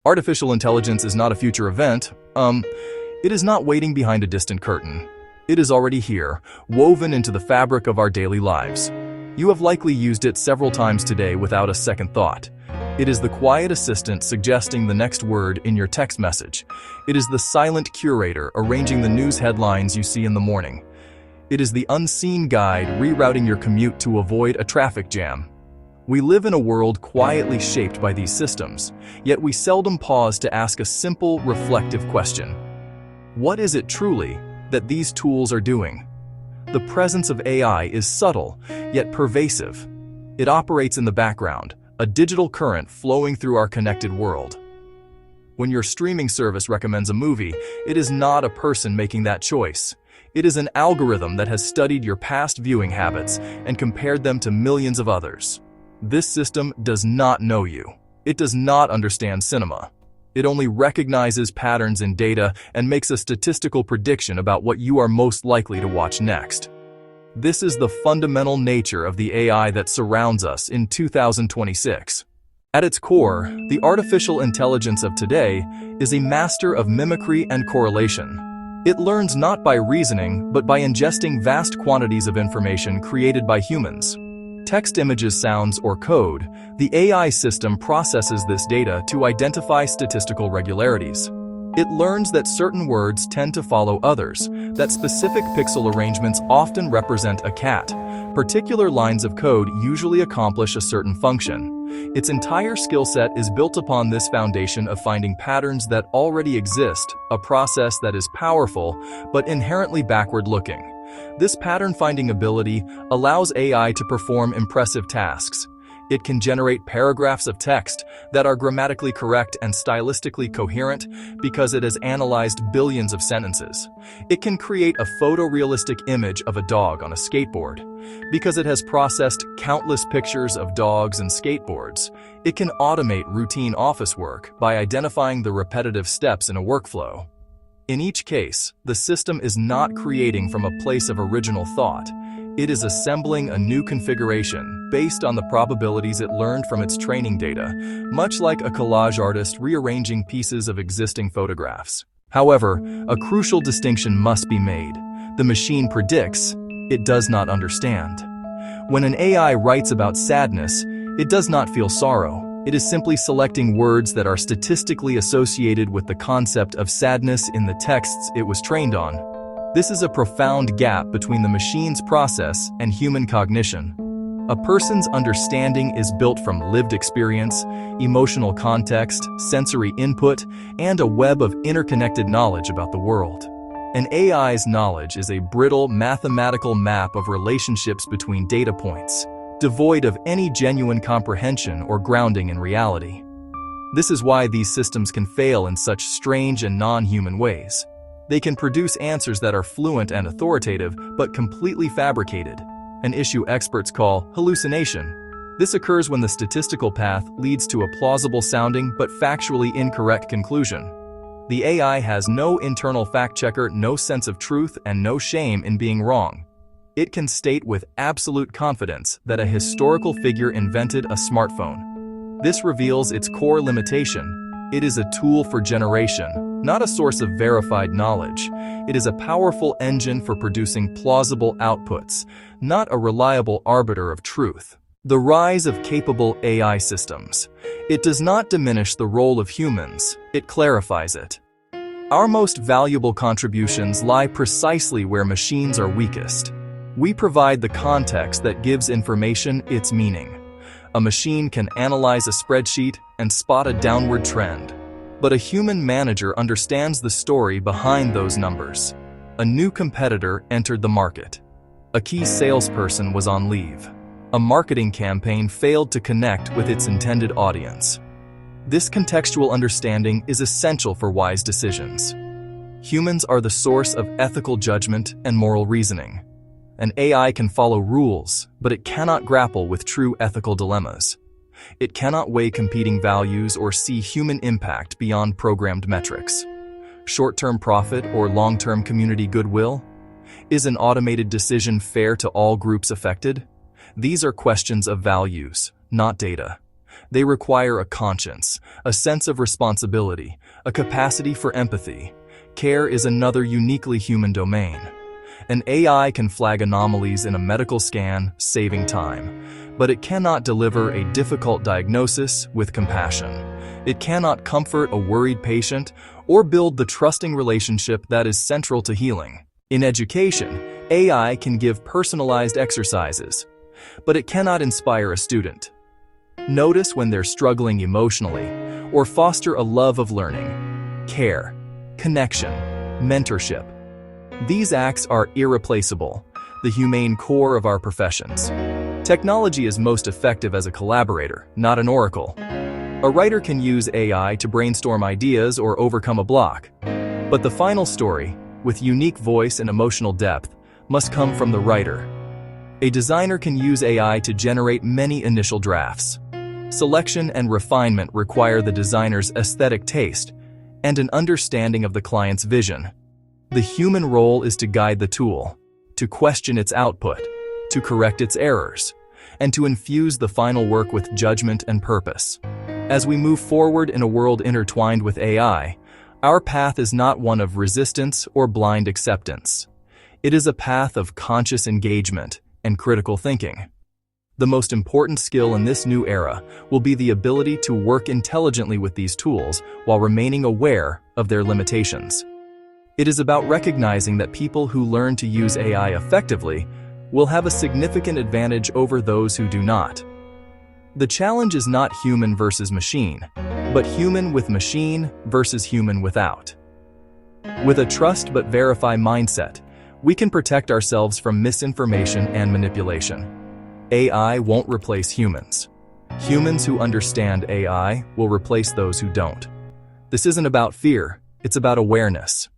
Artificial intelligence is not a future event. It is not waiting behind a distant curtain. It is already here, woven into the fabric of our daily lives. You have likely used it several times today without a second thought. It is the quiet assistant suggesting the next word in your text message. It is the silent curator arranging the news headlines you see in the morning. It is the unseen guide rerouting your commute to avoid a traffic jam. We live in a world quietly shaped by these systems, yet we seldom pause to ask a simple, reflective question. What is it truly that these tools are doing? The presence of AI is subtle, yet pervasive. It operates in the background, a digital current flowing through our connected world. When your streaming service recommends a movie, it is not a person making that choice. It is an algorithm that has studied your past viewing habits and compared them to millions of others. This system does not know you. It does not understand cinema. It only recognizes patterns in data and makes a statistical prediction about what you are most likely to watch next. This is the fundamental nature of the AI that surrounds us in 2026. At its core, the artificial intelligence of today is a master of mimicry and correlation. It learns not by reasoning, but by ingesting vast quantities of information created by humans. Text, images, sounds, or code, the AI system processes this data to identify statistical regularities. It learns that certain words tend to follow others, that specific pixel arrangements often represent a cat. Particular lines of code usually accomplish a certain function. Its entire skill set is built upon this foundation of finding patterns that already exist, a process that is powerful but inherently backward-looking. This pattern-finding ability allows AI to perform impressive tasks. It can generate paragraphs of text that are grammatically correct and stylistically coherent because it has analyzed billions of sentences. It can create a photorealistic image of a dog on a skateboard because it has processed countless pictures of dogs and skateboards. It can automate routine office work by identifying the repetitive steps in a workflow. In each case, the system is not creating from a place of original thought. It is assembling a new configuration based on the probabilities it learned from its training data, much like a collage artist rearranging pieces of existing photographs. However, a crucial distinction must be made. The machine predicts, it does not understand. When an AI writes about sadness, it does not feel sorrow. It is simply selecting words that are statistically associated with the concept of sadness in the texts it was trained on. This is a profound gap between the machine's process and human cognition. A person's understanding is built from lived experience, emotional context, sensory input, and a web of interconnected knowledge about the world. An AI's knowledge is a brittle mathematical map of relationships between data points, devoid of any genuine comprehension or grounding in reality. This is why these systems can fail in such strange and non-human ways. They can produce answers that are fluent and authoritative, but completely fabricated, an issue experts call hallucination. This occurs when the statistical path leads to a plausible-sounding but factually incorrect conclusion. The AI has no internal fact-checker, no sense of truth, and no shame in being wrong. It can state with absolute confidence that a historical figure invented a smartphone. This reveals its core limitation. It is a tool for generation, not a source of verified knowledge. It is a powerful engine for producing plausible outputs, not a reliable arbiter of truth. The rise of capable AI systems. It does not diminish the role of humans, it clarifies it. Our most valuable contributions lie precisely where machines are weakest. We provide the context that gives information its meaning. A machine can analyze a spreadsheet and spot a downward trend. But a human manager understands the story behind those numbers. A new competitor entered the market. A key salesperson was on leave. A marketing campaign failed to connect with its intended audience. This contextual understanding is essential for wise decisions. Humans are the source of ethical judgment and moral reasoning. An AI can follow rules, but it cannot grapple with true ethical dilemmas. It cannot weigh competing values or see human impact beyond programmed metrics. Short-term profit or long-term community goodwill? Is an automated decision fair to all groups affected? These are questions of values, not data. They require a conscience, a sense of responsibility, a capacity for empathy. Care is another uniquely human domain. An AI can flag anomalies in a medical scan, saving time, but it cannot deliver a difficult diagnosis with compassion. It cannot comfort a worried patient or build the trusting relationship that is central to healing. In education, AI can give personalized exercises, but it cannot inspire a student. Notice when they're struggling emotionally or foster a love of learning. Care, connection, mentorship. These acts are irreplaceable, the humane core of our professions. Technology is most effective as a collaborator, not an oracle. A writer can use AI to brainstorm ideas or overcome a block. But the final story, with unique voice and emotional depth, must come from the writer. A designer can use AI to generate many initial drafts. Selection and refinement require the designer's aesthetic taste and an understanding of the client's vision. The human role is to guide the tool, to question its output, to correct its errors, and to infuse the final work with judgment and purpose. As we move forward in a world intertwined with AI, our path is not one of resistance or blind acceptance. It is a path of conscious engagement and critical thinking. The most important skill in this new era will be the ability to work intelligently with these tools while remaining aware of their limitations. It is about recognizing that people who learn to use AI effectively will have a significant advantage over those who do not. The challenge is not human versus machine, but human with machine versus human without. With a trust but verify mindset, we can protect ourselves from misinformation and manipulation. AI won't replace humans. Humans who understand AI will replace those who don't. This isn't about fear, it's about awareness.